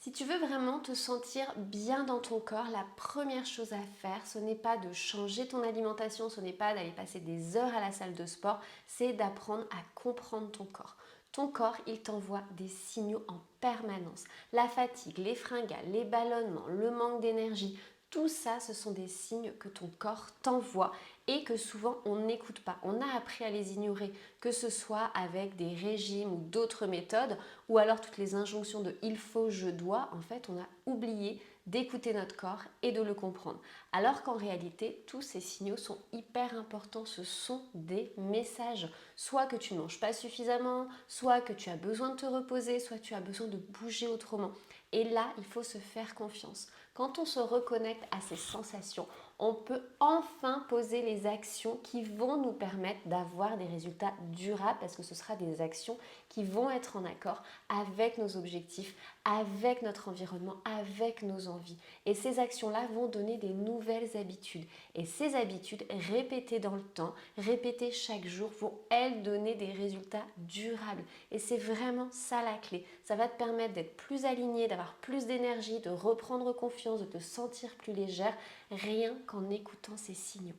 Si tu veux vraiment te sentir bien dans ton corps, la première chose à faire, ce n'est pas de changer ton alimentation, ce n'est pas d'aller passer des heures à la salle de sport, c'est d'apprendre à comprendre ton corps. Ton corps, il t'envoie des signaux en permanence. La fatigue, les fringales, les ballonnements, le manque d'énergie, tout ça, ce sont des signes que ton corps t'envoie et que souvent on n'écoute pas. On a appris à les ignorer, que ce soit avec des régimes ou d'autres méthodes, ou alors toutes les injonctions de il faut, je dois. En fait, on a oublié d'écouter notre corps et de le comprendre. Alors qu'en réalité, tous ces signaux sont hyper importants. Ce sont des messages. Soit que tu ne manges pas suffisamment, soit que tu as besoin de te reposer, soit que tu as besoin de bouger autrement. Et là, il faut se faire confiance. Quand on se reconnecte à ces sensations, on peut enfin poser les actions qui vont nous permettre d'avoir des résultats durables parce que ce sera des actions qui vont être en accord avec nos objectifs, avec notre environnement, avec nos envies. Et ces actions-là vont donner des nouvelles habitudes. Et ces habitudes, répétées dans le temps, répétées chaque jour, vont, elles, donner des résultats durables. Et c'est vraiment ça la clé. Ça va te permettre d'être plus aligné, d'avoir plus d'énergie, de reprendre confiance, de te sentir plus légère, rien qu'en écoutant ces signaux.